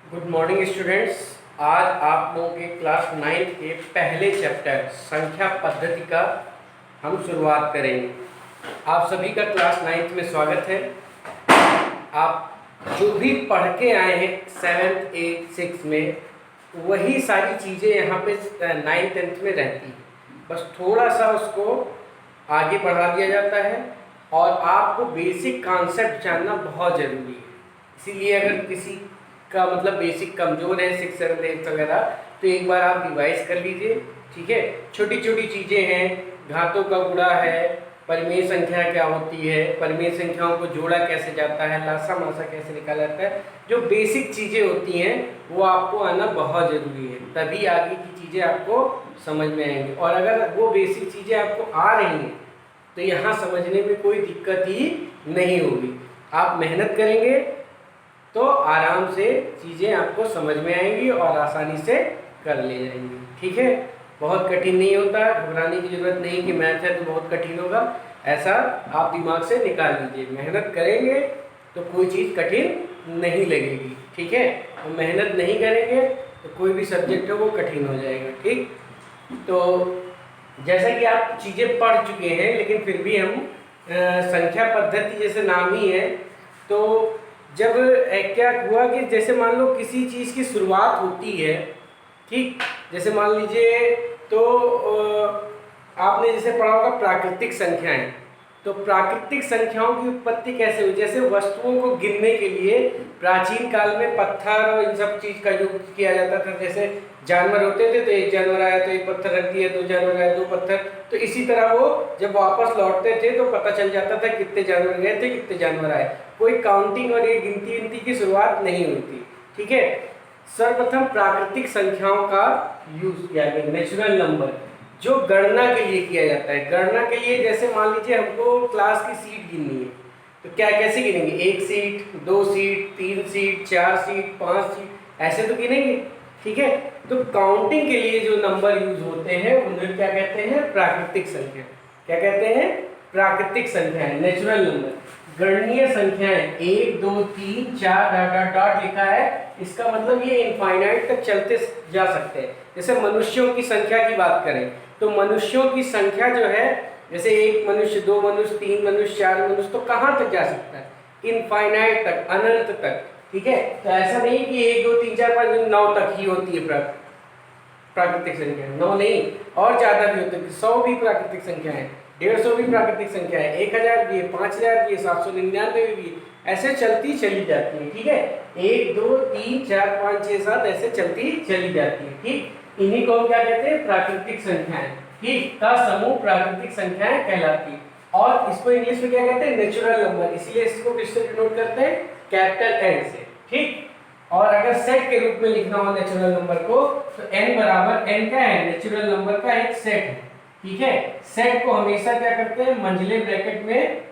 Good morning students. आज आप लोगों के क्लास 9 के पहले चैप्टर संख्या पद्धति का हम शुरुआत करेंगे। आप सभी का क्लास 9 में स्वागत है। आप जो भी पढ़ के आए हैं 7th 8th 6 में, वही सारी चीज़ें यहाँ पे 9th 10th में रहती हैं। बस थोड़ा सा उसको आगे बढ़ा दिया जाता है और आपको बेसिक कॉन्सेप्ट जानना बहुत ज़रूरी है। इसीलिए अगर किसी का मतलब बेसिक कमज़ोर है 6 7 8 वगैरह, तो एक बार आप रिवाइज कर लीजिए। ठीक है, छोटी छोटी चीज़ें हैं, घातों का गुणा है, परिमेय संख्या क्या होती है, परिमेय संख्याओं को जोड़ा कैसे जाता है, लासा मासा कैसे निकाला जाता है, जो बेसिक चीज़ें होती हैं वो आपको आना बहुत ज़रूरी है, तभी आगे की चीज़ें आपको समझ में आएंगी। और अगर वो बेसिक चीज़ें आपको आ रही हैं तो यहाँ समझने में कोई दिक्कत ही नहीं होगी। आप मेहनत करेंगे तो आराम से चीज़ें आपको समझ में आएंगी और आसानी से कर ले जाएंगी। ठीक है, बहुत कठिन नहीं होता, घबराने की ज़रूरत नहीं कि मैथ है तो बहुत कठिन होगा, ऐसा आप दिमाग से निकाल लीजिए। मेहनत करेंगे तो कोई चीज़ कठिन नहीं लगेगी। ठीक है, और मेहनत नहीं करेंगे तो कोई भी सब्जेक्ट है वो कठिन हो जाएगा। ठीक, तो जैसा कि आप चीज़ें पढ़ चुके हैं, लेकिन फिर भी हम संख्या पद्धति जैसे नाम ही है, तो जब क्या हुआ कि जैसे मान लो किसी चीज़ की शुरुआत होती है, ठीक, जैसे मान लीजिए तो आपने जैसे पढ़ा होगा प्राकृतिक संख्याएं, तो प्राकृतिक संख्याओं की उत्पत्ति कैसे हुई। जैसे वस्तुओं को गिनने के लिए प्राचीन काल में पत्थर और इन सब चीज़ का यूज किया जाता था। जैसे जानवर होते थे तो एक जानवर आया तो एक पत्थर रख दिया, दो जानवर आया दो पत्थर, तो इसी तरह वो जब वापस लौटते थे तो पता चल जाता था कितने जानवर गए थे कितने जानवर आए। कोई काउंटिंग और ये गिनती की शुरुआत नहीं हुई थी। ठीक है, सर्वप्रथम प्राकृतिक संख्याओं का यूज किया गया, नेचुरल नंबर, जो गणना के लिए किया जाता है। गणना के लिए जैसे मान लीजिए हमको क्लास की सीट गिननी है, तो क्या कैसे गिनेंगे, 1 seat, 2 seat, 3 seat, 4 seat, 5 seat, ऐसे तो गिनेंगे। ठीक है, तो काउंटिंग के लिए जो नंबर यूज होते हैं उन्हें क्या कहते हैं, प्राकृतिक संख्या। क्या कहते हैं, प्राकृतिक संख्या, नेचुरल नंबर। गणनीय संख्याएं 1 2 3 4 डॉट डॉट डॉट लिखा है, इसका मतलब ये इनफाइनाइट तक चलते जा सकते हैं। जैसे मनुष्यों की संख्या की बात करें तो मनुष्यों की संख्या जो है, जैसे 1 मनुष्य, 2 मनुष्य, 3 मनुष्य, 4 मनुष्य, तो कहाँ तक जा सकता है, इनफाइनाइट तक, अनंत तक। ठीक है, तो ऐसा नहीं कि 1 2 3 4 5 9 तक ही होती है प्राकृतिक संख्या, 9 नहीं, और ज्यादा भी होती है। 100 भी प्राकृतिक संख्या है, 150 भी प्राकृतिक संख्या है, 1000 भी है, 5000 भी है, 799 भी है, ऐसे चलती चली जाती है। ठीक है, 1 2 3 4 5 6 7 ऐसे चलती चली जाती है। ठीक, इन्हीं को हम क्या कहते हैं, प्राकृतिक संख्याएं। ठीक, का समूह प्राकृतिक संख्याएं कहलाती है। और इसको इंग्लिश में क्या कहते हैं, नेचुरल नंबर, इसीलिए इसको किससे डिनोट करते हैं, कैपिटल एन से। ठीक, और अगर सेट के रूप में लिखना हो नेचुरल नंबर को तो n बराबर, n क्या है, नेचुरल नंबर का एक सेट है। ठीक है, सेट को हमेशा क्या करते हैं, मंझले ब्रैकेट में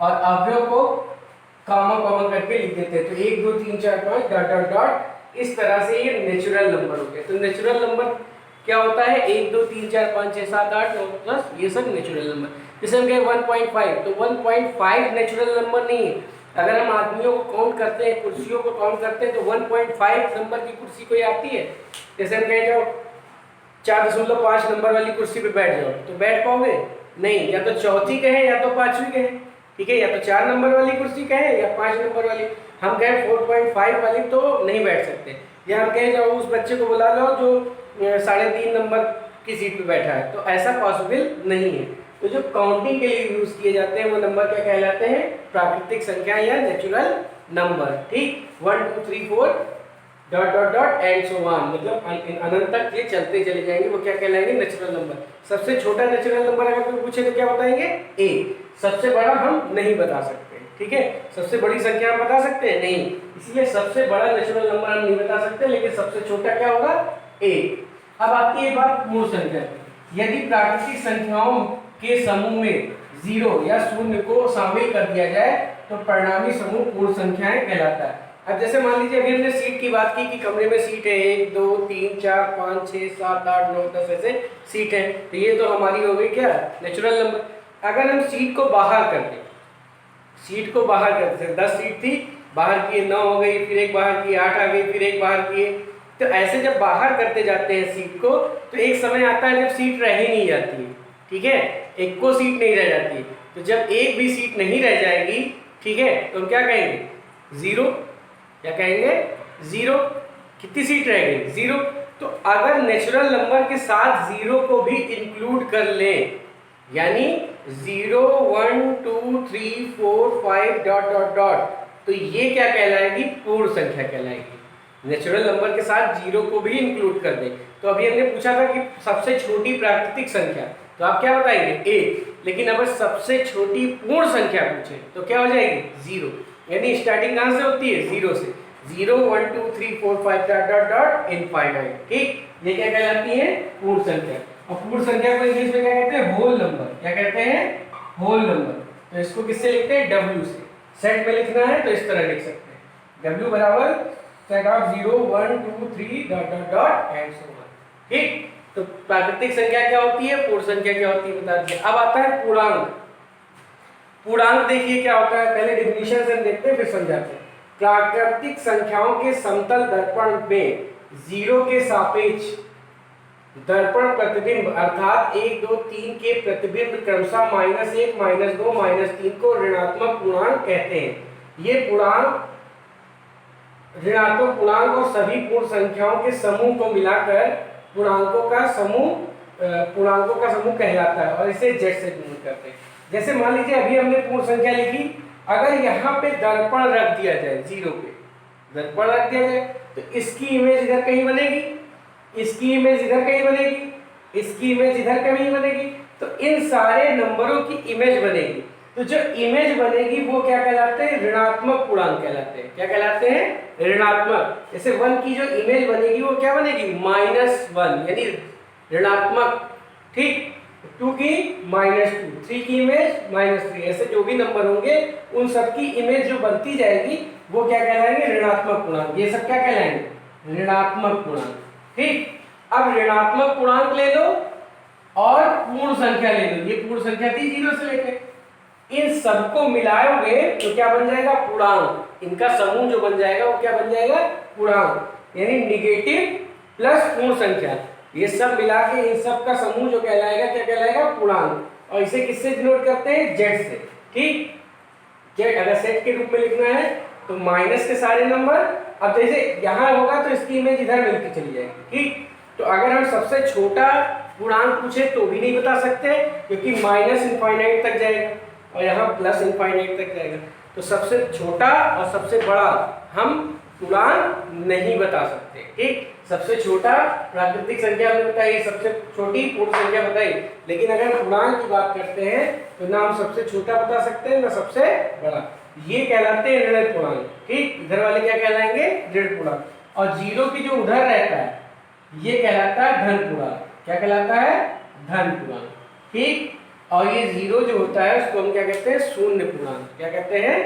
और अवयव को कॉमा कॉमा करके लिख देते हैं। तो 1 2 3 4 5 डॉट डॉट डॉट, इस तरह से ये नेचुरल नंबर हो गए। तो नेचुरल नंबर क्या होता है, 1 2 3 4 5 6 7 8 9 प्लस ये सब नेचुरल नंबर। जैसे हम कहें 1.5, तो 1.5 नेचुरल नंबर नहीं है। अगर हम आदमियों को काउंट करते हैं, कुर्सियों को काउंट करते हैं, तो 1.5 नंबर की कुर्सी कोई आती है। जैसे हम कहें जाओ 4.5 नंबर वाली कुर्सी पे बैठ जाओ, तो बैठ पाओगे नहीं, या तो चौथी कहे या तो पांचवी कहे। ठीक है, या तो 4 नंबर वाली कुर्सी कहे या 5 नंबर वाली। हम कहें 4.5 वाली तो नहीं बैठ सकते। या हम कहें जाओ उस बच्चे को बुला लो जो 3.5 नंबर की सीट पे बैठा है, तो ऐसा पॉसिबल नहीं है। तो जो काउंटिंग के लिए यूज किए जाते हैं वो नंबर क्या कहलाते हैं, प्राकृतिक संख्या या नेचुरल नंबर। ठीक, 1 2 3 4 dot dot dot and so on, मतलब अनंत तक ये चलते चले जाएंगे, वो क्या कहलाएंगे, नेचुरल नंबर। सबसे छोटा नेचुरल नंबर अगर कोई पूछे तो क्या बताएंगे, ए। सबसे बड़ा हम नहीं बता सकते। ठीक है, सबसे बड़ी संख्या हम बता सकते हैं नहीं, इसलिए सबसे बड़ा नेचुरल नंबर हम नहीं बता सकते, लेकिन सबसे छोटा क्या होगा, ए। अब आती है बात मूल संख्या की। यदि प्राकृतिक संख्याओं के समूह में 0 या 0 को शामिल कर दिया जाए तो परिणामी समूह पूर्ण संख्याएं कहलाता है। अब जैसे मान लीजिए अभी हमने सीट की बात की कि कमरे में सीट है 1 2 3 4 5 6 7 8 9 10 ऐसे सीट है, तो ये तो हमारी हो गई क्या, नेचुरल नंबर। अगर हम सीट को बाहर कर दें, सीट को बाहर कर दें, 10 सीट थी बाहर किए 9 हो गई, फिर एक बाहर किए 8 आ गई, फिर एक बाहर किए। तो ऐसे जब बाहर करते जाते हैं सीट को, तो एक समय आता है जब सीट रह ही नहीं जाती, ठीक है, एक को सीट नहीं रह जाती। तो जब एक भी सीट नहीं रह जाएगी, ठीक है, तो हम क्या कहेंगे? जीरो। क्या कहेंगे? जीरो। कितनी सीट रह गई? जीरो। तो अगर नेचुरल नंबर के साथ जीरो को भी इंक्लूड कर लें, यानी 0 1 2 3 4 5 डॉट डॉट डॉट, तो ये क्या कहलाएगी? पूर्ण संख्या कहलाएगी। नेचुरल नंबर के साथ जीरो को भी इंक्लूड कर दें। तो अभी हमने पूछा था कि सबसे छोटी प्राकृतिक संख्या, तो आप क्या बताएंगे? 1। लेकिन अगर सबसे छोटी पूर्ण संख्या पूछे तो क्या हो जाएगी? 0। यानी स्टार्टिंग कहां से होती है? 0 से। 0 1 2 3 4 5 डॉट डॉट डॉट इनफाइनाइट। ठीक, ये क्या कहलाती है? पूर्ण संख्या। और पूर्ण संख्या को इंग्लिश में क्या कहते हैं? Whole number. क्या कहते हैं? Whole number. तो इसको किससे लिखते हैं? W से। सेट में लिखना है तो इस तरह लिख सकते हैं, W बराबर set of 0 1 2 3 dot dot dot and so on. ठीक, तो प्राकृतिक संख्या क्या होती है, पूर्ण संख्या क्या होती है बता दीजिए। अब आता है पूर्णांक। पूर्णांक देखिए क्या होता है, पहले डेफिनेशन से देखते हैं फिर समझाते हैं। प्राकृतिक संख्याओं के समतल दर्पण में 0 के सापेक्ष दर्पण प्रतिबिंब अर्थात 1 2 3 के प्रतिबिंब क्रमशः -1 -2 -3 को ऋणात्मक पूर्णांक कहते हैं। ये पूर्णांक ऋणात्मक पूर्णांक और सभी पूर्ण संख्याओं के समूह को मिलाकर पूर्णांकों का समूह कहलाता है और इसे जेड से गुणा करते हैं। जैसे मान लीजिए अभी हमने पूर्ण संख्या लिखी, अगर यहाँ पे दर्पण रख दिया जाए, 0 पे दर्पण रख दिया जाए, तो इसकी इमेज इधर कहीं बनेगी, इसकी इमेज इधर कहीं बनेगी, इसकी इमेज इधर कहीं बनेगी। तो इन सारे नंबरों की इमेज बनेगी। तो जो इमेज बनेगी वो क्या कहलाते हैं? ऋणात्मक पूर्णांक कहलाते हैं। क्या कहलाते हैं? ऋणात्मक। जैसे 1 की जो इमेज बनेगी वो क्या बनेगी? -1 यानी ऋणात्मक। ठीक, 2 की -2, 3 की इमेज -3, ऐसे जो भी नंबर होंगे उन सब की इमेज जो बनती जाएगी वो क्या कहलाएंगे? ऋणात्मक पूर्णांक। ये सब क्या कहलाएंगे? ऋणात्मक पूर्णांक। ठीक, अब ऋणात्मक पूर्णांक ले लो और पूर्ण संख्या ले लो। ये पूर्ण संख्या थी 0 से लेके, इन सबको मिलाओगे तो क्या बन जाएगा? पूर्णांक। इनका समूह जो बन जाएगा वो क्या बन जाएगा? पूर्णांक। यानी निगेटिव प्लस पूर्ण संख्या, ये सब मिला के इन सब का समूह जो कहलाएगा क्या कहलाएगा? पूर्णांक। और इसे किससे डिनोट करते हैं? जेड से। ठीक, जेड अगर सेट के रूप में लिखना है तो माइनस के सारे नंबर, अब जैसे यहां होगा तो इसकी इमेज इधर मिलकर चली जाएगी। ठीक, तो अगर हम सबसे छोटा पूर्णांक पूछे तो भी नहीं बता सकते क्योंकि -इनफाइनाइट तक जाएगा और यहाँ +इनफाइनाइट तक जाएगा। तो सबसे छोटा और सबसे बड़ा हम पूर्णांक नहीं बता सकते। ठीक, सबसे छोटा प्राकृतिक संख्या हमने बताई, सबसे छोटी पूर्ण संख्या बताई, लेकिन अगर पूर्णांक की बात करते हैं तो ना हम सबसे छोटा बता सकते हैं ना सबसे बड़ा। ये कहलाते हैं ऋण पूर्णांक। ठीक, इधर वाले क्या कहलाएंगे? ऋण पूर्णांक। और 0 की जो उधर रहता है ये कहलाता है धन पूर्णांक। क्या कहलाता है? धन पूर्णांक। ठीक, और ये 0 जो होता है उसको हम क्या कहते हैं? शून्य पूर्णांक। क्या कहते हैं?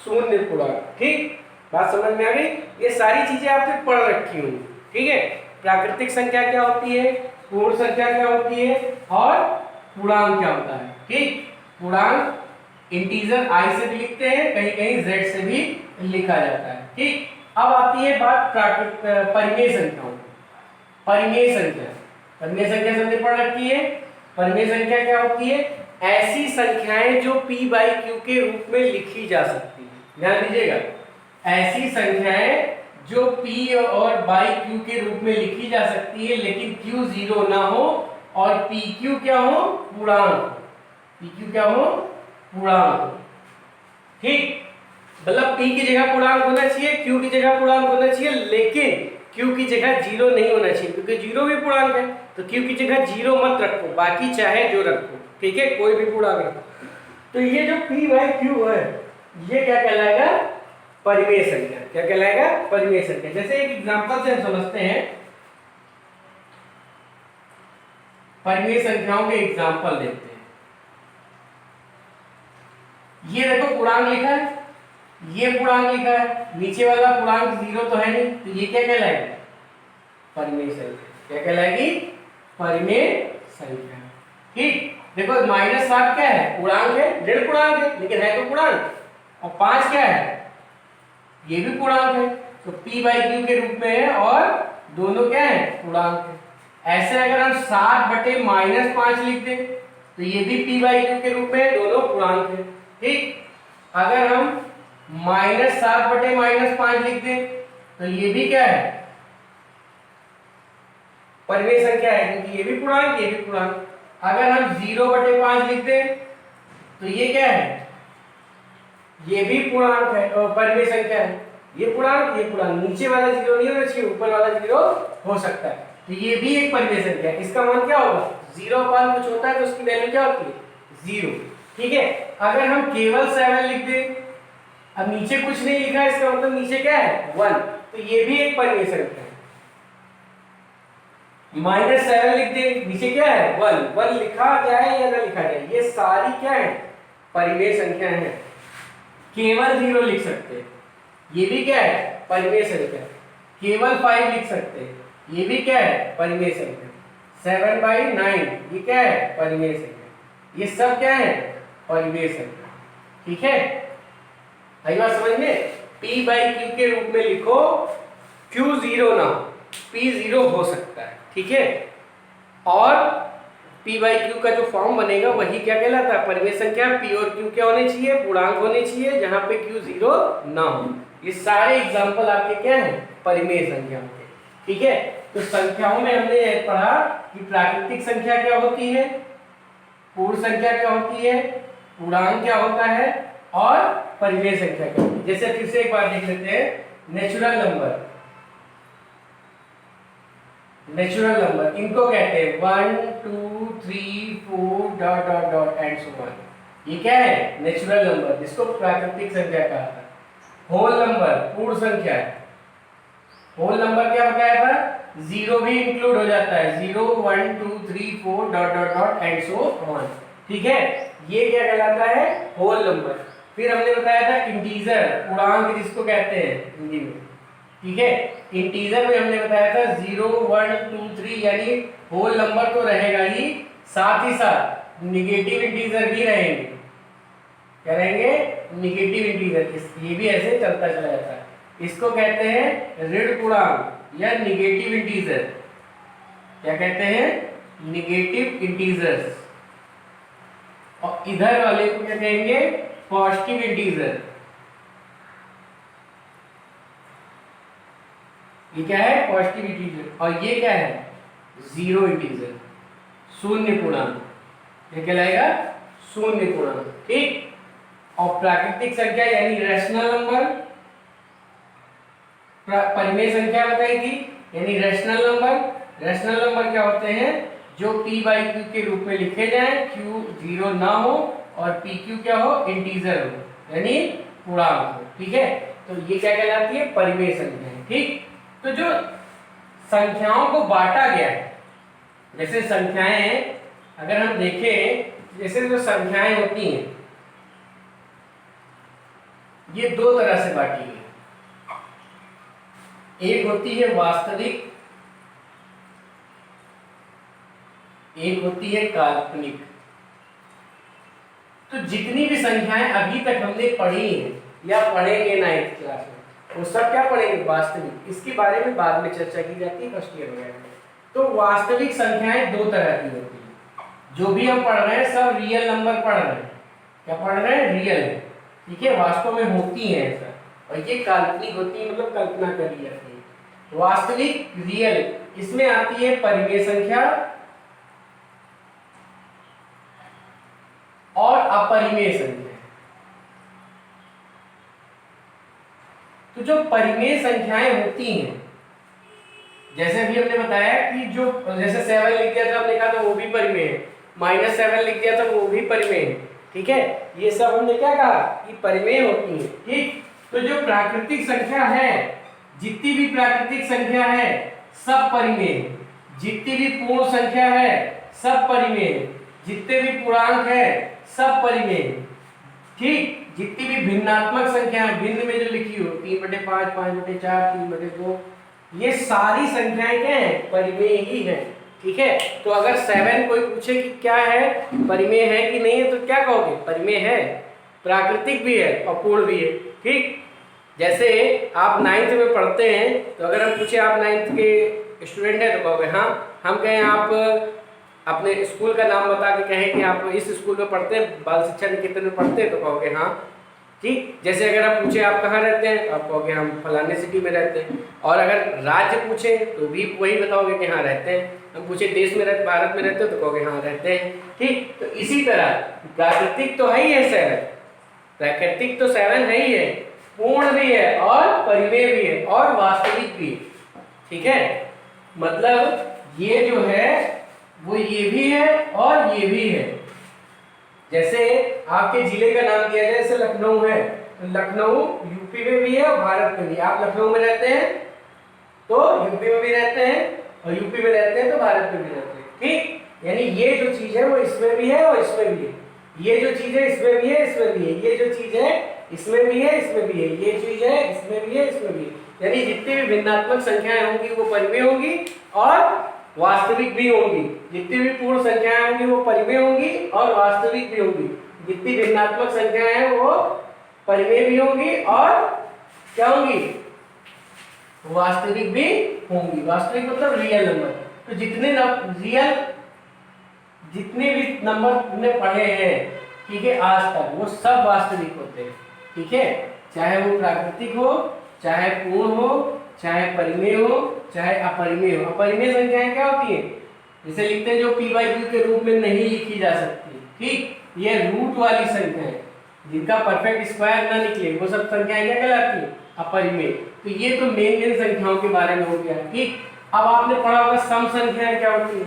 शून्य पूर्णांक। ठीक, बात समझ में आ गई? ये सारी चीजें आपने पढ़ रखी होंगी। ठीक है, प्राकृतिक संख्या क्या होती है, पूर्ण संख्या क्या होती है और पूर्णांक क्या होता है। ठीक, पूर्णांक इंटीजर i से भी लिखते हैं, कहीं कहीं z से भी लिखा जाता है। ठीक, अब आती है बात परिमेय संख्याओं। परिमेय संख्या, परिमेय संख्या सबने पढ़ रखी है। परिमेय संख्या क्या होती है? ऐसी संख्याएं जो p/q के रूप में लिखी जा सकती है। ध्यान दीजिएगा, ऐसी संख्याएं जो p और /q के रूप में लिखी जा सकती है लेकिन q 0 ना हो और pq क्या हो? पूर्णांक। pq क्या हो? पूर्णांक। ठीक, मतलब p की जगह पूर्णांक होना चाहिए, q की जगह पूर्णांक होना चाहिए, लेकिन q की जगह 0 नहीं होना चाहिए क्योंकि 0 भी पूर्णांक है। तो q की जगह 0 मत रखो, बाकी चाहे जो रखो। ठीक है, कोई भी पूर्णांक रखो। तो ये जो p/q है ये क्या कहलाएगा? परिमेय संख्या। क्या कहलाएगा? परिमेय संख्या। जैसे एक एग्जांपल से हम समझते हैं, परिमेय संख्याओं के एग्जांपल देखते हैं। ये देखो पूर्णांक लिखा है, ये पूर्णांक लिखा है, नीचे वाला पूर्णांक 0 तो है नहीं, तो ये क्या कहलाएगा? परिमेय संख्या। क्या कहलाएगी? परिमेय संख्या। ठीक, देखो -7 क्या है? पूर्णांक है, ऋण पूर्णांक है, लेकिन है तो पूर्णांक। और 5 क्या है? ये भी पूर्णांक है, तो p बाई क्यू के रूप में है और दोनों क्या है, पूर्णांक है। ऐसे अगर हम 7/-5 लिख दें तो ये भी p बाई क्यू के रूप में है, दोनों पूर्णांक है। ठीक, अगर हम -7/-5 लिख दें तो ये भी क्या है, परिमेय संख्या है, क्योंकि ये भी पूर्णांक ये भी पूर्णांक। अगर हम 0/5 लिख दें तो ये क्या है, ये भी पूर्णांक है, परिमेय संख्या है। ये पूर्णांक ये पूर्णांक, नीचे वाला 0 नहीं होना चाहिए, ऊपर वाला 0 हो सकता है, तो ये भी एक परिमेय संख्या है। इसका मान क्या होगा, 0 कुछ होता है तो उसकी वैल्यू क्या होती है, 0। ठीक है, अगर हम केवल 7 लिख दें, अब नीचे कुछ नहीं लिखा है, इसका मतलब नीचे क्या है, 1, तो ये भी एक परिमेय संख्या है। -7 लिख दे, नीचे क्या है, 1 लिखा जाए या ना लिखा जाए, ये सारी क्या है, परिमेय संख्या है। केवल 0 लिख सकते हैं, ये भी क्या है, परिमेय संख्या। केवल 5 लिख सकते हैं, ये भी क्या है, परिमेय संख्या। 7/9 ये क्या है, परिमेय संख्या। ये सब क्या है, परिमेय संख्या। ठीक है, आई बात समझ में। p बाई क्यू के रूप में लिखो, q 0 ना हो, p 0 हो सकता है। ठीक है, और p बाई क्यू का जो फॉर्म बनेगा वही क्या कहलाता है, परिमेय संख्या। p और q क्या होने चाहिए, पूर्णांक होने चाहिए, जहां पे q 0 ना हो। ये सारे एग्जांपल आपके क्या हैं, परिमेय संख्या के। ठीक है, तो संख्याओं में हमने पढ़ा कि प्राकृतिक संख्या क्या होती है, पूर्ण संख्या क्या होती है, पूर्णांक क्या होता है, और परिमेय संख्या क्या होती है। जैसे फिर से एक बार देख लेते हैं, नेचुरल नंबर। नेचुरल नंबर इनको कहते हैं 1 2 3 4 dot dot dot and so on. ये क्या है, नेचुरल नंबर, जिसको प्राकृतिक संख्या कहा था। होल नंबर पूर्ण संख्या है। होल नंबर क्या बताया था, 0 भी इंक्लूड हो जाता है, 0 1 2 3 4 dot dot dot and so on. ठीक है, ये क्या कहलाता है, होल नंबर। फिर हमने बताया था इंटीजर, पूर्णांक जिसको कहते हैं हिंदी में। ठीक है, इंटीजर में हमने बताया था 0 1 2 3, यानी होल नंबर तो रहेगा ही, साथ ही साथ निगेटिव इंटीजर भी रहेंगे। क्या रहेंगे, निगेटिव इंटीजर। ये भी ऐसे चलता चला जाता है, इसको कहते हैं ऋण पूर्णांक या निगेटिव इंटीजर। क्या कहते हैं, निगेटिव इंटीजर्स। और इधर वाले को क्या कहेंगे, पॉजिटिव इंटीजर। ये क्या है, पॉजिटिव इंटीजर। और ये क्या है, जीरो इंटीजर, शून्य पूर्णांक। ये कहलाएगा शून्य पूर्णांक। ठीक, और प्राकृतिक संख्या यानी रैशनल नंबर, परिमेय संख्या बताई थी, यानी रैशनल नंबर। रैशनल नंबर क्या होते हैं, जो p बाई क्यू के रूप में लिखे जाए, q 0 ना हो और pq क्या हो, इंटीजर हो, यानी पूर्णांक हो। ठीक है, तो ये क्या कहलाती है, परिमेय संख्या। ठीक, तो जो संख्याओं को बांटा गया है, जैसे संख्याएं अगर हम देखें, जैसे जो संख्याएं होती हैं ये दो तरह से बांटी गई। एक होती है वास्तविक, एक होती है काल्पनिक। तो जितनी भी संख्याएं अभी तक हमने पढ़ी हैं या पढ़ेंगे 9th क्लास में, वो सब क्या पढ़ेंगे, वास्तविक। इसके बारे में बाद में चर्चा की जाती है फर्स्ट ईयर वगैरह में। तो वास्तविक संख्याएं दो तरह की होती है। जो भी हम पढ़ रहे हैं सब रियल नंबर पढ़ रहे हैं। क्या पढ़ रहे हैं, रियल है। ठीक है, वास्तव में होती है ऐसा, और ये काल्पनिक होती है, मतलब कल्पना करी जाती है। वास्तविक, रियल, इसमें आती है परिमेय संख्या और अपरिमेय संख्या। तो जो परिमेय संख्याएं होती हैं, जैसे अभी हमने बताया कि जो जैसे 7 लिख दिया था हमने कहा, तो वो भी परिमेय है। -7 लिख दिया था वो भी परिमेय है। ठीक है, ये सब हमने क्या कहा कि परिमेय होती है। ठीक, तो जो प्राकृतिक संख्या है, जितनी भी प्राकृतिक संख्या है सब परिमेय है। जितनी भी पूर्ण संख्या है सब परिमेय है। जितने भी पूर्णांक है सब परिमेय है। ठीक, जितनी भी भिन्नात्मक संख्या है, भिन्न में जो लिखी हो 3/5, 5/4, 3/2, ये सारी संख्याएं क्या है, परिमेय ही है। ठीक है, तो अगर 7 कोई पूछे कि क्या है, परिमेय है कि नहीं है, तो क्या कहोगे, परिमेय है, प्राकृतिक भी है और पूर्ण भी है। ठीक, जैसे आप 9th में पढ़ते हैं, तो अगर हम पूछे आप 9th के स्टूडेंट हैं तो कहोगे हाँ। हम कहें आप अपने स्कूल का नाम बता के कहें कि आप इस स्कूल में पढ़ते हैं, बाल शिक्षा निकेतन में पढ़ते हैं, तो कहोगे हाँ। ठीक, जैसे अगर आप पूछे आप कहाँ रहते हैं तो आप कहोगे हम फलाने सिटी में रहते हैं। और अगर राज्य पूछे तो भी वही बताओगे कि हाँ रहते हैं। हम पूछे देश में रहते, भारत में रहते हो, तो कहोगे हाँ रहते हैं। ठीक, तो इसी तरह प्राकृतिक तो है ही है 7, प्राकृतिक तो 7 है ही है, पूर्ण भी है और परिमेय भी है और वास्तविक भी है। ठीक है, मतलब ये जो है वो ये भी है और ये भी है। जैसे आपके जिले का नाम दिया जाए, जैसे लखनऊ है, तो लखनऊ यूपी में भी है और भारत में भी। आप लखनऊ में रहते हैं तो यूपी में भी रहते हैं, और यूपी में रहते हैं तो भारत में भी रहते हैं। ठीक, यानी ये जो चीज है वो इसमें भी है और इसमें भी है, ये जो चीज है इसमें भी है इसमें भी है, ये जो चीज है इसमें भी है इसमें भी है, ये चीज है इसमें भी है इसमें भी है। यानी जितनी भी भिन्नात्मक संख्याएं होंगी वो परिमेय होंगी और वास्तविक भी होंगी। जितनी भी पूर्ण संख्याएं होंगी वो परिमेय होंगी और वास्तविक भी होंगी। जितनी भिन्नात्मक संख्याएं हैं वो परिमेय भी होंगी और क्या होंगी, वास्तविक भी होंगी। वास्तविक मतलब रियल नंबर। तो जितने भी नंबर तुमने पढ़े हैं, ठीक है, आज तक, वो सब वास्तविक होते हैं। ठीक है, चाहे वो प्राकृतिक हो, चाहे पूर्ण हो, चाहे परिमेय हो, चाहे अपरिमेय हो। अपरिमेय संख्याएं क्या होती है, जिसे लिखते हैं जो p/q के रूप में नहीं लिखी जा सकती। ठीक, ये रूट वाली संख्याएं जिनका परफेक्ट स्क्वायर ना निकले, वो सब संख्याएं क्या कहलाती है, अपरिमेय। तो ये तो मेन संख्याओं के बारे में हो गया। ठीक, अब आपने पढ़ा होगा सम संख्याएं क्या होती है,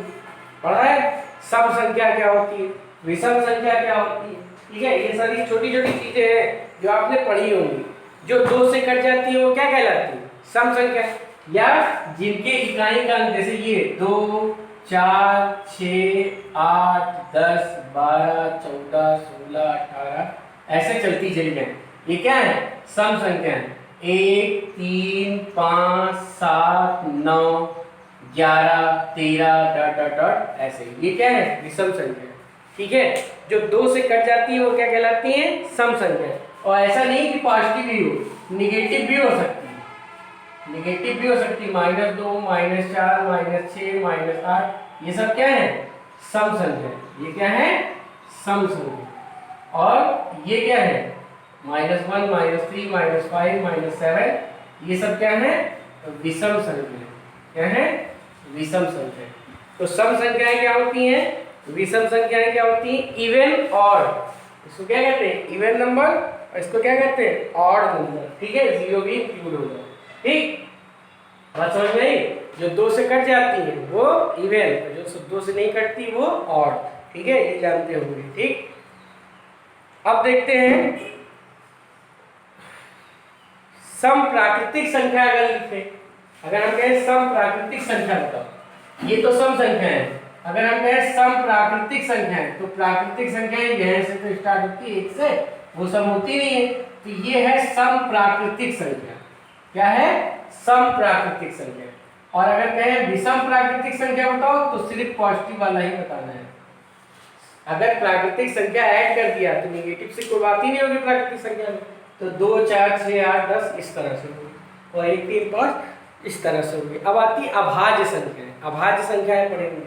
पढ़ा है सम संख्या क्या होती है, विषम संख्या क्या होती है। ठीक है, ये सारी छोटी छोटी चीजें हैं जो आपने पढ़ी होंगी। जो 2 से कट जाती है वो क्या कहलाती है, सम संख्या। या जिनके इकाई का अंक, जैसे ये 2, 4, 6, 8, 10, 12, 14, 16, 18 ऐसे चलती चली जाए, ये क्या है, सम संख्या है। 1, 3, 5, 7, 9, 11, 13 डॉट डॉट डॉट ऐसे, ये क्या है, विषम संख्या। ठीक है, जो 2 से कट जाती है वो क्या कहलाती है, सम संख्या। और ऐसा नहीं कि पॉजिटिव भी हो, निगेटिव भी हो सकती है, निगेटिव भी हो सकती है, -2, -4, -6, -8, ये सब क्या है, सम संख्या। ये क्या है, सम संख्या। और ये क्या है, -1, -3, -5, -7, ये सब क्या है, विषम संख्या। क्या है, विषम संख्या। तो सम संख्याएं क्या होती हैं, विषम संख्याएं क्या होती हैं, इवन और, इसको क्या कहते हैं, इवन नंबर, और इसको क्या कहते हैं, ऑड नंबर। ठीक है, 0 भी इंक्लूड होगा। ठीक, बात समझ में आई। जो 2 से कट जाती है वो इवन, और जो 2 से नहीं कटती वो ऑड। ठीक है, ये जानते होंगे। ठीक, अब देखते हैं सम प्राकृतिक संख्या अगर लिखे, अगर हम कहें सम प्राकृतिक संख्या बताओ, ये तो सम संख्या है। अगर हम कहें सम प्राकृतिक संख्या है, तो प्राकृतिक संख्याएं यहां से तो स्टार्ट होती है 1 से, वो सम होती नहीं है। तो ये है सम प्राकृतिक संख्या। क्या है, सम प्राकृतिक संख्या। और अगर कहें विषम प्राकृतिक संख्या बताओ, तो सिर्फ पॉजिटिव वाला ही बताना है। अगर प्राकृतिक संख्या ऐड कर दिया तो निगेटिव से कोई बात ही नहीं होगी प्राकृतिक संख्या में। तो 2, 4, 6, 8, 10 इस तरह से होगी, और 1, 3, 5 इस तरह से होगी। अब आती अभाज्य संख्याएं। अभाज्य संख्याएं पढ़ेंगे,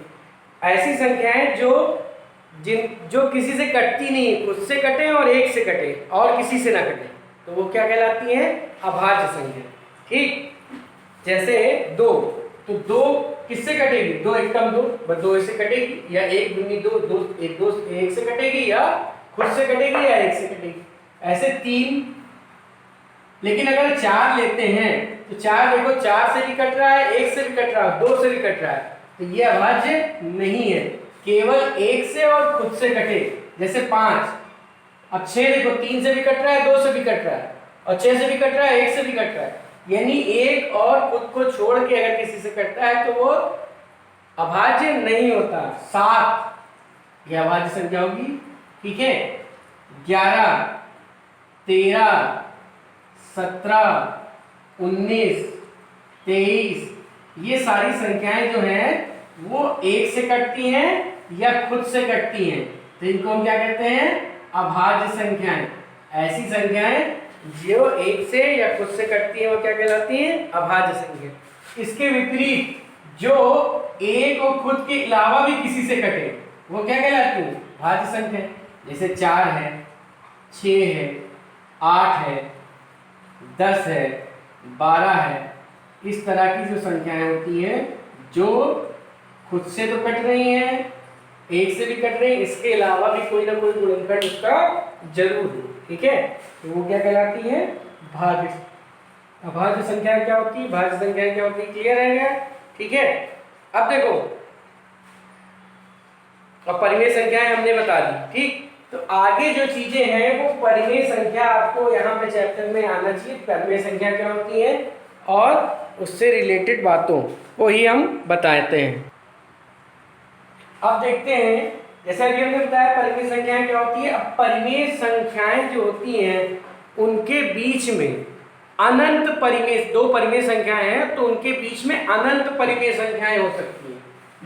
ऐसी संख्याएं जो किसी से कटती नहीं, उससे कटे और 1 से कटे और किसी से ना कटे, तो वो क्या कहलाती है, अभाज्य संख्या। ठीक, जैसे 2, तो 2 किससे कटेगी, 2 एकम 2, बस 2 इससे कटेगी, या 1 दूनी 2, 2 1 से कटेगी, या खुद से कटेगी, या 1 से कटेगी। ऐसे 3, लेकिन अगर 4 लेते हैं तो 4 देखो, 4 से भी कट रहा है, 1 से भी कट रहा है, 2 से भी कट रहा है, तो ये अभाज्य नहीं है। केवल 1 से और खुद से कटे, जैसे 5। अब 6 देखो, 3 से भी कट रहा है, 2 से भी कट रहा है, और 6 से भी कट रहा है, 1 से भी कट रहा है। यानी 1 और खुद को छोड़ के अगर किसी से कटता है तो वो अभाज्य नहीं होता। 7 ये अभाज्य संख्या होगी। ठीक है, 11, 13, 17, 19, 23, ये सारी संख्याएं जो हैं वो 1 से कटती हैं या खुद से कटती हैं, तो इनको हम क्या कहते हैं, अभाज्य संख्याएं। ऐसी संख्याएं जो एक से या खुद से कटती है वो क्या कहलाती है? अभाज्य संख्या। इसके विपरीत जो एक और खुद के अलावा भी किसी से कटे वो क्या कहलाती है? भाज्य संख्या। जैसे 4 है, 6 है, 8 है, 10 है, 12 है, इस तरह की जो संख्याएं होती हैं जो खुद से तो कट रही हैं, एक से भी कट रही है, इसके अलावा भी कोई ना कोई गुणनखंड उसका जरूर हो। ठीक है, तो वो क्या कहलाती है? भाज्य। अभाज्य संख्या क्या होती है, भाज्य संख्या क्या होती है? क्लियर है क्या? ठीक है, अब देखो, अब परिमेय संख्याएं हमने बता दी। ठीक, तो आगे जो चीजें हैं वो परिमेय संख्या आपको यहाँ पे चैप्टर में आना चाहिए। परिमेय संख्या क्या होती है और उससे रिलेटेड बातों को ही हम बताते हैं। अब देखते हैं, जैसा कि हमने बताया परिमेय संख्याएं क्या होती है। अब परिमेय संख्याएं जो होती हैं उनके बीच में अनंत परिमेय, दो परिमेय संख्याएं हैं तो उनके बीच में अनंत परिमेय संख्याएं हो सकती हैं।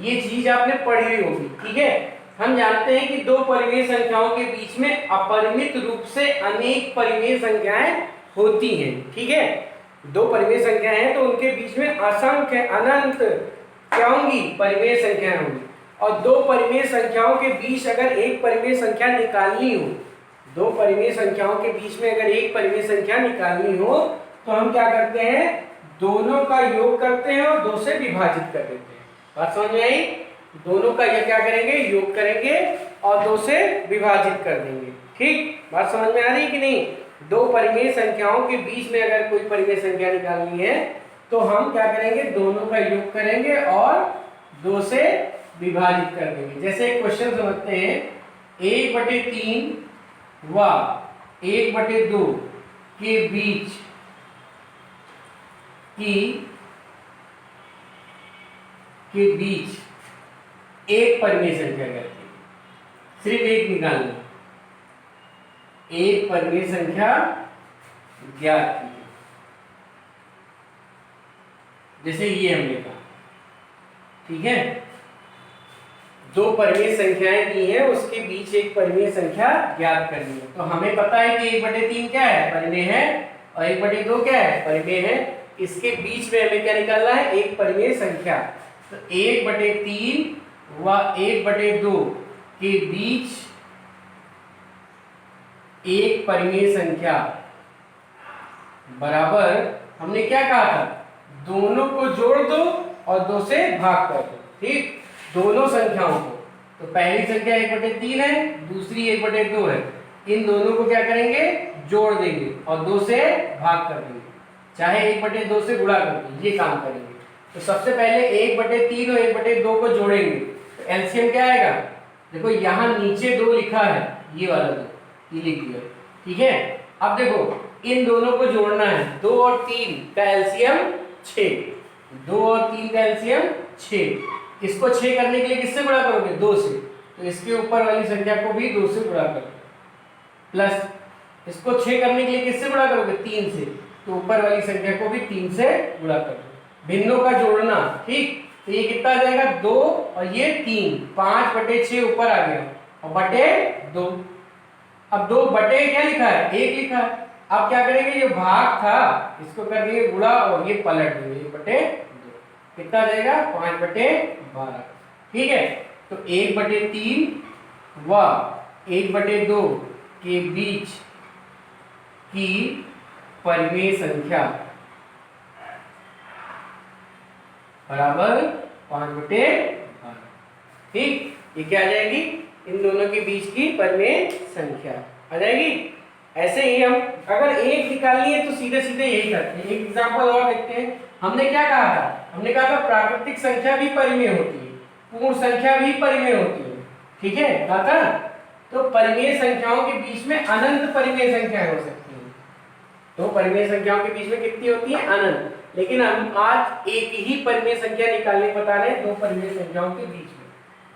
ये चीज आपने पढ़ी हुई होगी। ठीक है, हम जानते हैं कि दो परिमेय संख्याओं के बीच में अपरिमित रूप से अनेक परिमेय संख्याएं होती हैं। ठीक है, दो परिमेय संख्याएं हैं तो उनके बीच में असंख्य अनंत क्या होंगी? परिमेय संख्याएं होंगी। और दो परिमेय संख्याओं के बीच अगर एक परिमेय संख्या निकालनी हो, दो परिमेय संख्याओं के बीच में अगर एक परिमेय संख्या निकालनी हो तो हम क्या करते हैं? दोनों का योग करते हैं और दो से विभाजित कर देते हैं। बात समझ में आई? दोनों का ये क्या करेंगे? योग करेंगे और दो से विभाजित कर देंगे। ठीक, बात समझ में आ रही है कि नहीं? दो परिमेय संख्याओं के बीच में अगर कोई परिमेय संख्या निकालनी है तो हम क्या करेंगे? दोनों का योग करेंगे और दो से विभाजित कर देंगे। जैसे एक क्वेश्चन समझते हैं, 1/3 व 1/2 के बीच एक परिमेय संख्या करती है, सिर्फ एक निकालनी, एक परिमेय संख्या ज्ञात की। जैसे ये हमने कहा। ठीक है, दो परिमेय संख्याएं दी हैं, उसके बीच एक परिमेय संख्या ज्ञात करनी है। तो हमें पता है कि 1/3 क्या है? परिमेय है, और 1/2 क्या है? परिमेय है। इसके बीच में हमें क्या निकालना है? एक परिमेय संख्या। तो 1/3 व 1/2 के बीच एक परिमेय संख्या बराबर, हमने क्या कहा था? दोनों को जोड़ दो और दो से भाग कर दो। ठीक, दोनों संख्याओं को, तो पहली संख्या 1/3 है, दूसरी 1/2 है, इन दोनों को क्या करेंगे? जोड़ देंगे और दो से भाग कर देंगे, चाहे 1/2 से गुणा कर देंगे, ये काम करेंगे। तो सबसे पहले 1/3 और 1/2 को जोड़ेंगे, तो एलसीएम क्या आएगा? देखो यहाँ नीचे 2 लिखा है, ये वाला 2 ये लिख दिया। ठीक है, अब देखो इन दोनों को जोड़ना है, 2 और 3 का एलसीएम 6, 2 और 3 का एलसीएम 6। इसको 6 करने के लिए किससे गुणा करोगे? 2 से, तो इसके ऊपर वाली संख्या को भी 2 से गुणा करो, प्लस इसको 6 करने के लिए किससे गुणा करोगे? 3 से, तो ऊपर वाली संख्या को भी 3 से गुणा करो। भिन्नों का जोड़ना। ठीक, तो ये कितना आ जाएगा? 2 और ये 3, 5/6 ऊपर आ गया और बटे 2। अब 2 बटे क्या लिखा है? 1 लिखा है। अब क्या करेंगे? ये भाग था, इसको कर देंगे गुणा और ये पलट देंगे, 1/2। कितना आ जाएगा? 5/12। ठीक है, तो 1/3 व 1/2 के बीच की परिमेय संख्या बराबर 5/12। ठीक, ये क्या आ जाएगी? इन दोनों के बीच की परिमेय संख्या आ जाएगी। ऐसे ही हम अगर एक निकालनी है तो सीधे सीधे यही करते हैं। एक एग्जांपल और देखते हैं। हमने क्या कहा था? हमने कहा था प्राकृतिक संख्या भी परिमेय होती है, पूर्ण संख्या भी परिमेय होती है। ठीक है, कहा था। तो परिमेय संख्याओं के बीच में अनंत परिमेय संख्याएं हो सकती हैं। तो परिमेय संख्याओं के बीच में कितनी होती है? अनंत। लेकिन हम आज एक ही परिमेय संख्या निकालने बता रहे हैं, दो परिमेय संख्याओं के बीच में।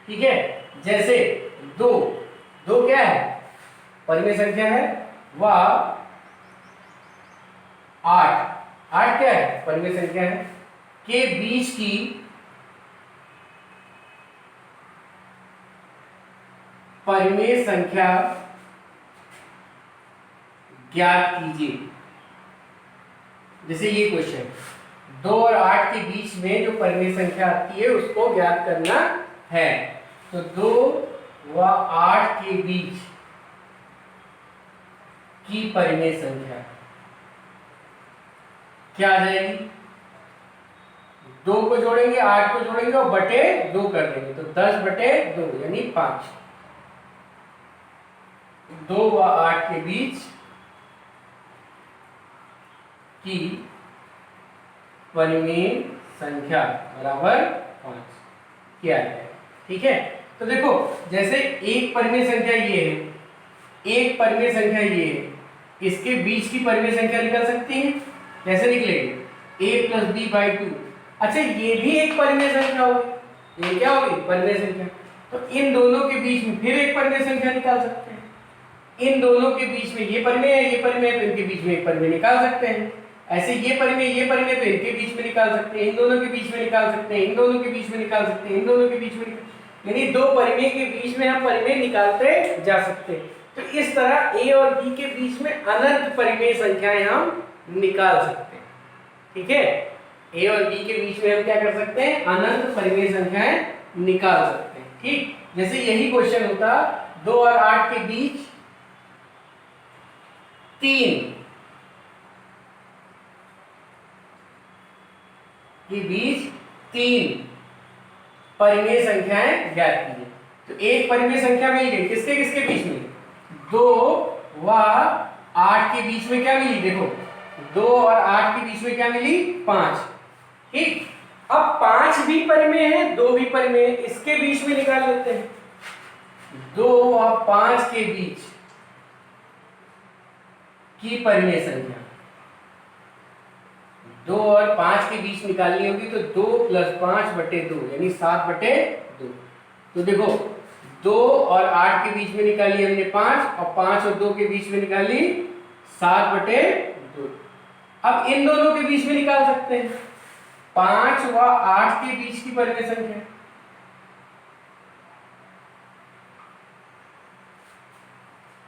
ठीक है, जैसे 2 क्या है? परिमेय संख्या है। व 8 क्या है? परिमेय संख्या है। के बीच की परिमेय संख्या ज्ञात कीजिए। जैसे ये क्वेश्चन 2 और 8 के बीच में जो परिमेय संख्या आती है उसको ज्ञात करना है। तो 2 व 8 के बीच की परिमेय संख्या क्या आ जाएगी? 2 को जोड़ेंगे, 8 को जोड़ेंगे और बटे 2 कर देंगे, तो 10 बटे 2 यानी 5। 2 व 8 के बीच की परिमेय संख्या बराबर 5 किया है। ठीक है, तो देखो जैसे एक परिमेय संख्या ये है, एक परिमेय संख्या ये है, इसके बीच की परिमेय संख्या निकल सकती है। कैसे निकलेगी? a + b/2। अच्छा, ये भी एक परिमेय संख्या होगी। ये क्या होगी? परिमेय संख्या। तो इन दोनों के बीच में फिर एक परिमेय संख्या निकाल सकते हैं। इन दोनों के बीच में ये परिमेय है, ये परिमेय है, तो इनके बीच में एक परिमेय निकाल सकते हैं। ऐसे ये परिमेय तो इनके बीच में निकाल सकते हैं, इन दोनों के बीच में निकाल सकते हैं, इन दोनों के बीच में निकाल सकते हैं, इन दोनों के बीच में, यानी दो परिमेय के बीच में हम परिमेय निकालते जा सकते हैं। तो इस तरह a और b के बीच में अनंत परिमेय संख्याएं हम निकाल सकते हैं। ठीक है, a और b के बीच में हम क्या कर सकते हैं? अनंत परिमेय संख्याएं निकाल सकते हैं। ठीक, जैसे यही क्वेश्चन होता 2 और 8 के बीच 3 के बीच 3 परिमेय संख्याएं ज्ञात कीजिए। तो एक परिमेय संख्या मिल गई, किसके किसके बीच में? 2 व 8 के बीच में क्या मिली? देखो 2 और 8 के बीच में क्या मिली? 5। ठीक, अब 5 भी परिमेय है, 2 भी परिमेय है, इसके बीच में निकाल लेते हैं। 2 और 5 के बीच की परिमेय संख्या 2 और 5 के बीच निकालनी होगी, तो 2 + 5 बटे 2 यानी 7 बटे 2। तो देखो 2 और 8 के बीच में निकाली हमने 5 और 5 और 2 के बीच में निकाली 7 बटे 2। अब इन दोनों के बीच में निकाल सकते हैं 5 व 8 के बीच की परिमेय संख्या।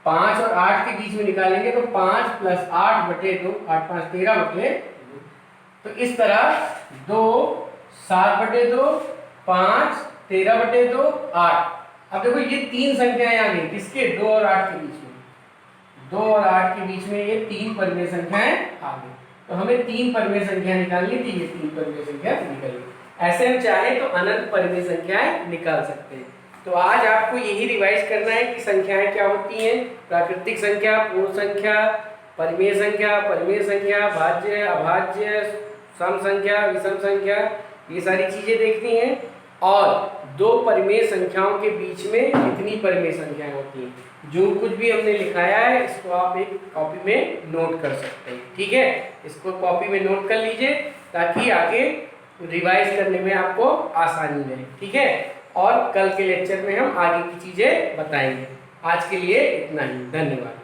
पांच और 8 के बीच में निकालेंगे तो 5 + 8 बटे 2, 8 5 13 बटे 2। तो इस तरह 2 7 बटे 2, 5 13 बटे 2, 8। अब देखो ये 3 संख्याएं आ गई किसके? 2 और 8 के बीच में। 2 और 8 के बीच में ये 3 परिमेय संख्याएं आ गई। तो हमें 3 परिमेय संख्या निकालनी थी, ये 3 परिमेय संख्या निकल गई। ऐसे हम चाहें तो अनंत परिमेय संख्याएं निकाल सकते हैं। तो आज आपको यही रिवाइज करना है कि संख्याएं क्या होती हैं। प्राकृतिक संख्या, पूर्ण संख्या, परिमेय संख्या, भाज्य, अभाज्य, सम संख्या, विषम संख्या, ये सारी चीजें देखनी है। और दो परिमेय संख्याओं के बीच में कितनी परिमेय संख्याएं होती हैं। जो कुछ भी हमने लिखाया है इसको आप एक कॉपी में नोट कर सकते हैं। ठीक है, इसको कॉपी में नोट कर लीजिए ताकि आगे रिवाइज करने में आपको आसानी रहे। ठीक है, और कल के लेक्चर में हम आगे की चीजें बताएंगे। आज के लिए इतना ही, धन्यवाद।